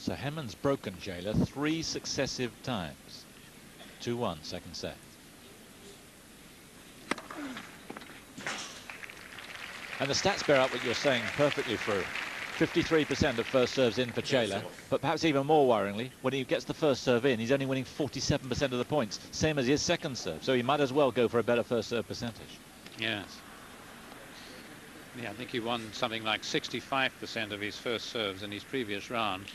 So Henman's broken chela 3 successive times. 2-1, second set. And the stats bear out what you're saying perfectly through. 53% of first serves in for Chela, but perhaps even more worryingly, when he gets the first serve in, he's only winning 47% of the points, same as his second serve, so he might as well go for a better first serve percentage. Yes. Yeah, I think he won something like 65% of his first serves in his previous round.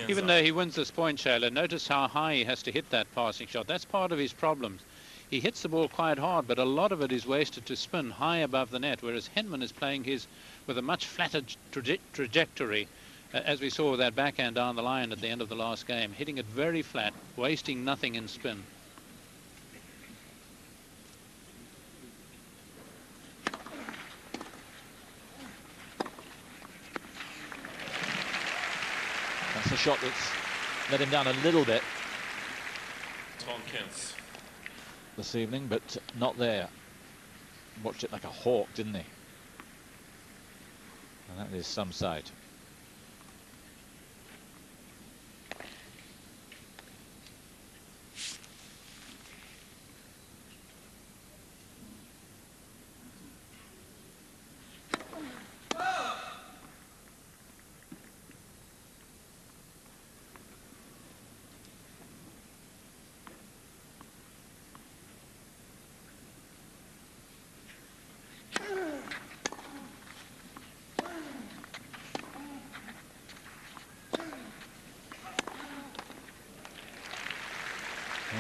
Even though he wins this point, Chela, notice how high he has to hit that passing shot. That's part of his problems. He hits the ball quite hard, but a lot of it is wasted to spin high above the net, whereas Henman is playing his with a much flatter trajectory, as we saw with that backhand down the line at the end of the last game, hitting it very flat, wasting nothing in spin. That's a shot that's let him down a little bit this evening, but not there. Watched it like a hawk, didn't he? And that is some sight.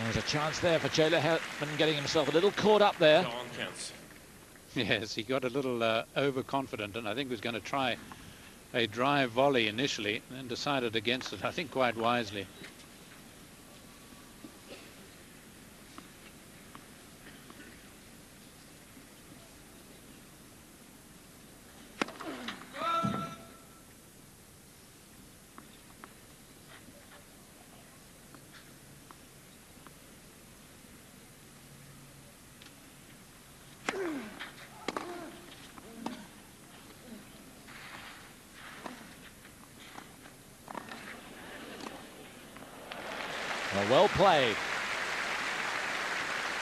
There's a chance there for Chela, Henman getting himself a little caught up there. Yes, he got a little overconfident, and I think was going to try a drive volley initially, and then decided against it, I think quite wisely. Well played.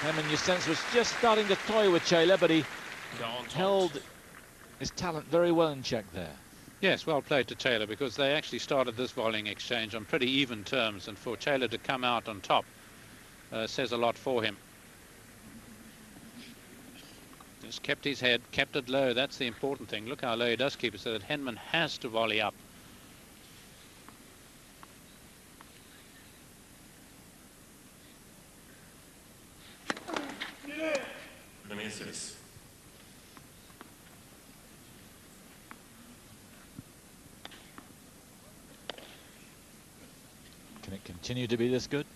Henman, you sense, was just starting to toy with Chela, but he held his talent very well in check there. Yes, well played to Chela, because they actually started this volleying exchange on pretty even terms, and for Chela to come out on top says a lot for him. Just kept his head, kept it low. That's the important thing. Look how low he does keep it, so that Henman has to volley up. Can it continue to be this good?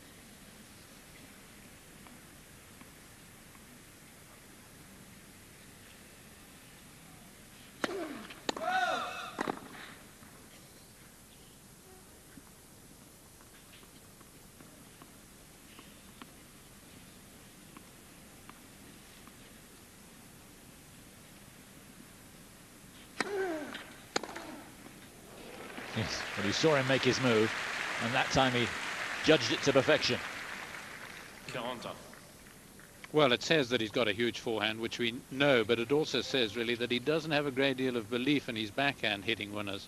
Yes, but he saw him make his move, and that time he judged it to perfection. Well, it says that he's got a huge forehand, which we know, but it also says really that he doesn't have a great deal of belief in his backhand hitting winners,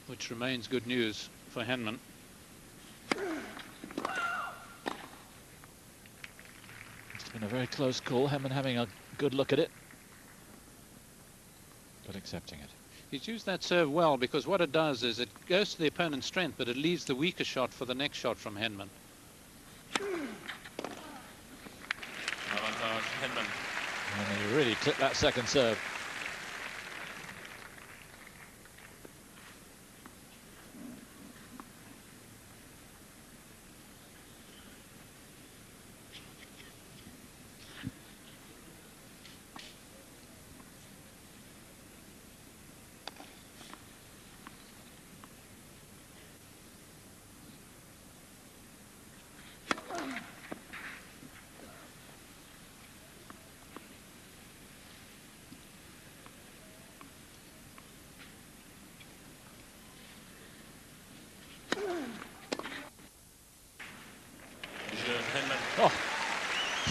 which remains good news for Henman. It's been a very close call, Henman having a good look at it, but accepting it. He's used that serve well, because what it does is it goes to the opponent's strength, but it leaves the weaker shot for the next shot from Henman. And he really clipped that second serve.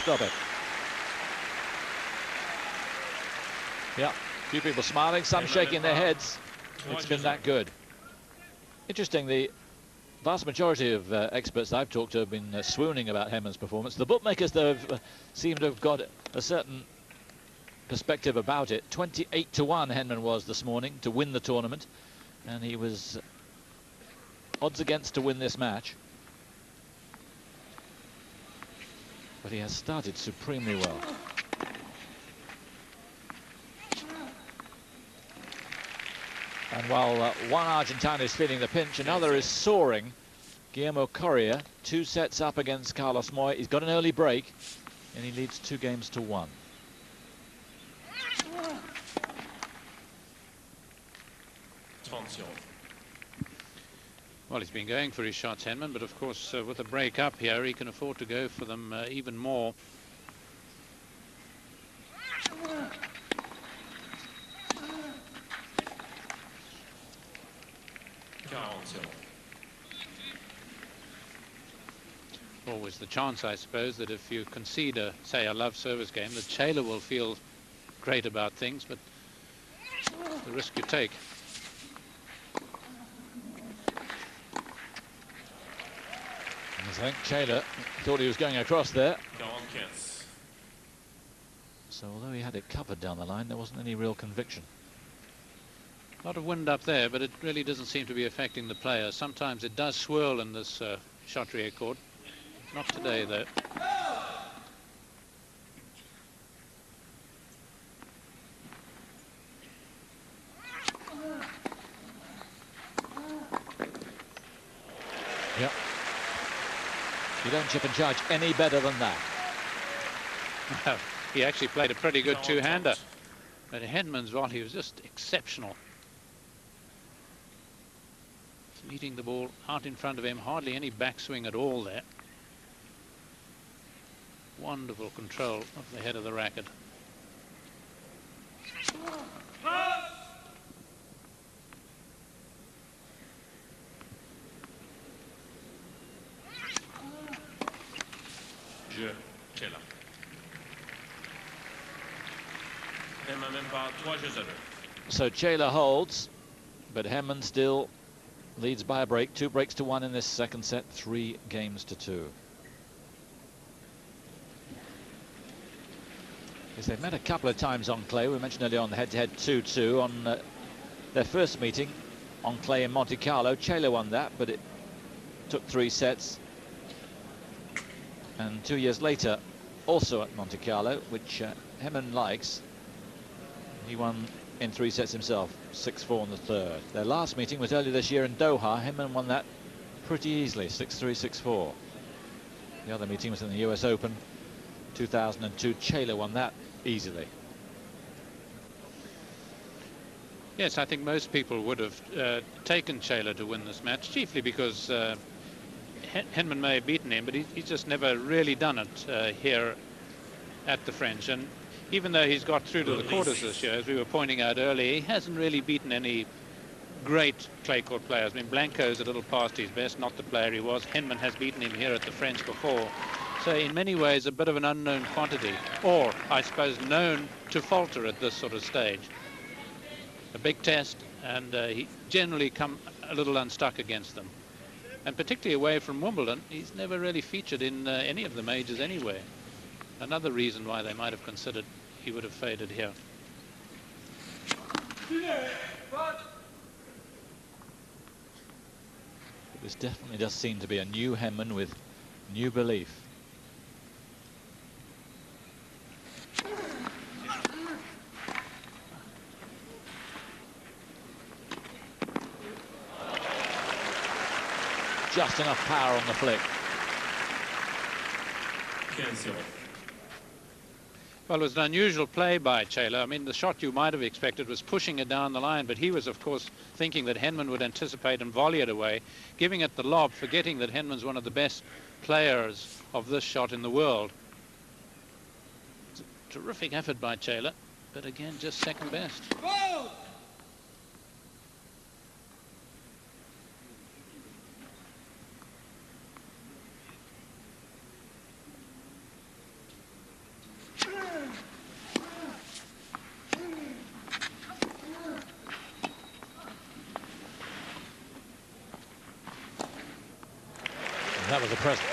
stop it. Yeah, a few people smiling, some shaking their heads. It's been that good. Interesting, the vast majority of experts I've talked to have been swooning about Henman's performance. The bookmakers, though, have, seem to have got a certain perspective about it. 28-1 Henman was this morning to win the tournament, and he was odds against to win this match. But he has started supremely well. And while one Argentine is feeling the pinch, another is soaring. Guillermo Correa, 2 sets up against Carlos Moy. He's got an early break, and he leads 2-1. Well, he's been going for his shots, Henman, but of course, with a break up here, he can afford to go for them even more. Always the chance, I suppose, that if you concede say a love service game, the chela will feel great about things, but the risk you take. I think chela thought he was going across there. So although he had it covered down the line, there wasn't any real conviction. A lot of wind up there, but it really doesn't seem to be affecting the player. Sometimes it does swirl in this Chatrier court. Not today, though. Yep. You don't chip and charge any better than that. Well, he actually played a pretty good two-hander. But Henman's volley was just exceptional. Meeting the ball out in front of him, hardly any backswing at all there. Wonderful control of the head of the racket. Chela. Henman part 3. So chela holds, but Henman still leads by a break. 2-1 in this second set, 3-2. Yes, they've met a couple of times on clay. We mentioned earlier on the head-to-head 2-2 on their first meeting on clay in Monte Carlo. Chela won that, but it took 3 sets. And 2 years later, also at Monte Carlo, which Henman likes, he won in 3 sets himself, 6-4 in the third. Their last meeting was earlier this year in Doha. Henman won that pretty easily, 6-3, 6-4. The other meeting was in the US Open 2002. Chela won that easily. Yes, I think most people would have taken Chela to win this match, chiefly because Henman may have beaten him, but he's just never really done it here at the French. And even though he's got through to the quarters this year, as we were pointing out earlier, he hasn't really beaten any great clay court players. I mean, Blanco's a little past his best, not the player he was. Henman has beaten him here at the French before. So in many ways, a bit of an unknown quantity, or I suppose known to falter at this sort of stage. A big test, and he generally come a little unstuck against them. And particularly away from Wimbledon, he's never really featured in any of the majors anyway. Another reason why they might have considered he would have faded here. This definitely does seem to be a new Henman with new belief. Just enough power on the flick. Well, it was an unusual play by Chela. I mean, the shot you might have expected was pushing it down the line, but he was, of course, thinking that Henman would anticipate and volley it away, giving it the lob, forgetting that Henman's one of the best players of this shot in the world. It's a terrific effort by Chela, but again, just second best. Whoa! That was a present.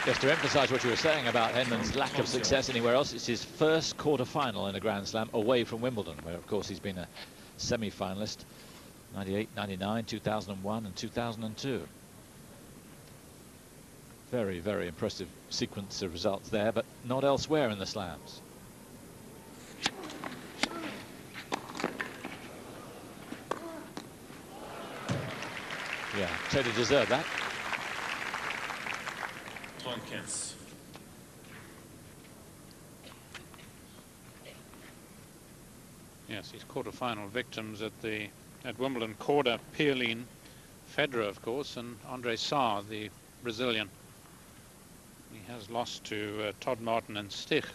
Just to emphasise what you were saying about Henman's lack of success anywhere else, it's his first quarter-final in a Grand Slam away from Wimbledon, where, of course, he's been a semi-finalist 98, 99, 2001 and 2002. Very, very impressive sequence of results there, but not elsewhere in the slams. Yeah, totally deserved that. 35. Yes, his quarter-final victims at Wimbledon: Korda, Pierlin, Federer, of course, and Andre Sarr, the Brazilian. He has lost to Todd Martin and Stich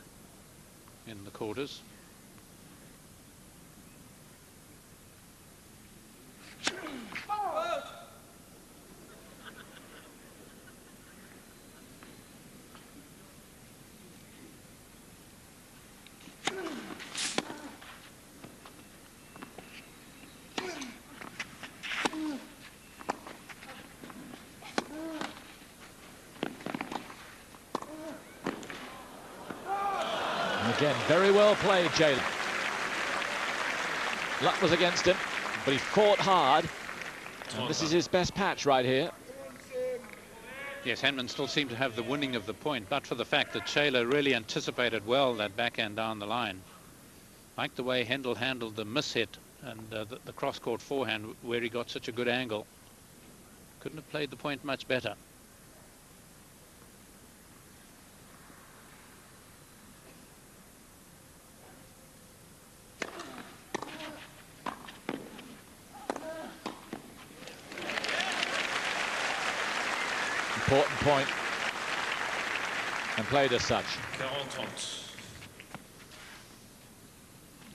in the quarters. Again, very well played, chela. Luck was against him, but he fought hard. And this is his best patch right here. Yes, Henman still seemed to have the winning of the point, but for the fact that chela really anticipated well that backhand down the line. Like the way Hendel handled the mishit and the cross-court forehand, where he got such a good angle. Couldn't have played the point much better. Important point, and played as such. 40.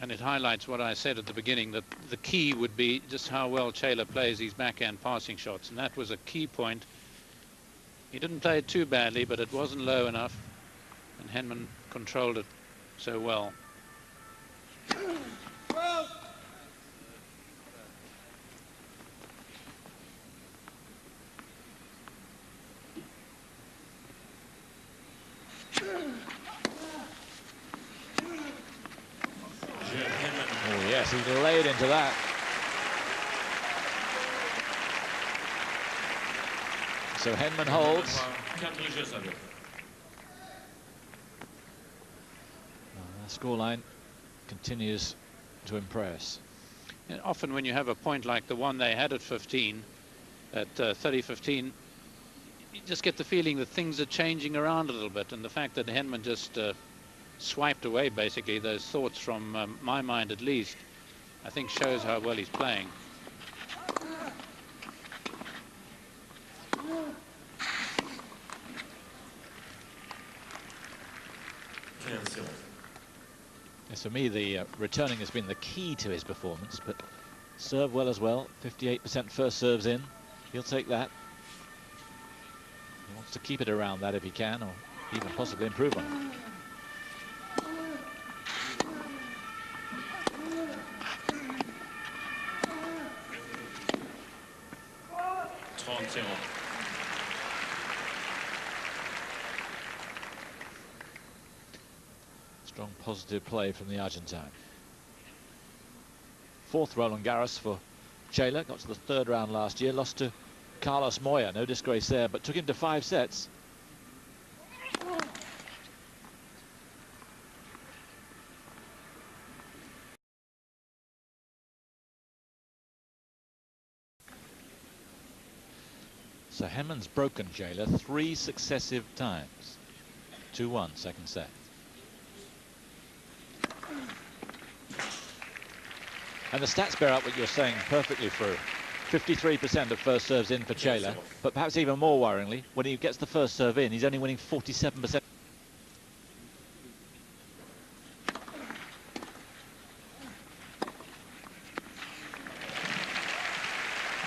And it highlights what I said at the beginning, that the key would be just how well chela plays these backhand passing shots, and that was a key point. He didn't play it too badly, but it wasn't low enough, and Henman controlled it so well. Oh yes, he laid into that. So Henman holds. The scoreline continues to impress. And often when you have a point like the one they had at 15, at 30-15, you just get the feeling that things are changing around a little bit, and the fact that Henman just swiped away basically those thoughts from my mind at least, I think shows how well he's playing. Yes, for me, the returning has been the key to his performance, but serve well as well. 58% first serves in. He'll take that. He wants to keep it around that if he can, or even possibly improve on it. Strong positive play from the Argentine. Fourth Roland Garros for chela. Got to the third round last year. Lost to Carlos Moya. No disgrace there, but took him to 5 sets. So Henman's broken chela 3 successive times. 2-1, second set. And the stats bear out what you're saying perfectly for 53% of first serves in for chela, but perhaps even more worryingly, when he gets the first serve in, he's only winning 47%.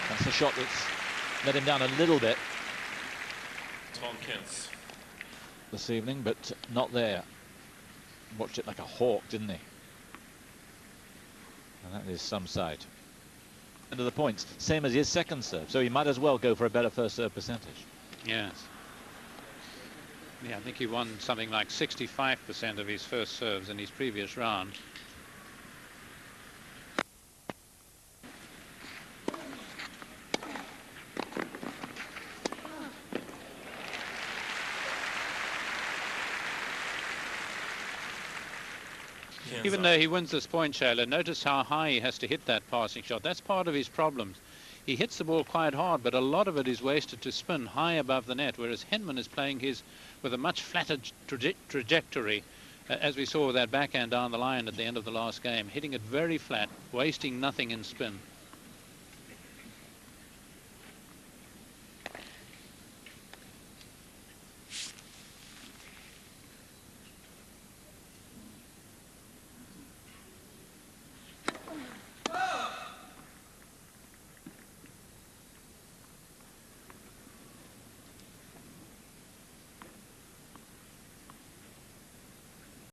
That's a shot that's let him down a little bit this evening, but not there. Watched it like a hawk, didn't he? And that is some sight. of the points, same as his second serve. So he might as well go for a better first serve percentage. Yes. Yeah, I think he won something like 65% of his first serves in his previous round. Even though he wins this point, Shayla, notice how high he has to hit that passing shot. That's part of his problems. He hits the ball quite hard, but a lot of it is wasted to spin high above the net, whereas Henman is playing his with a much flatter trajectory, as we saw with that backhand down the line at the end of the last game, hitting it very flat, wasting nothing in spin.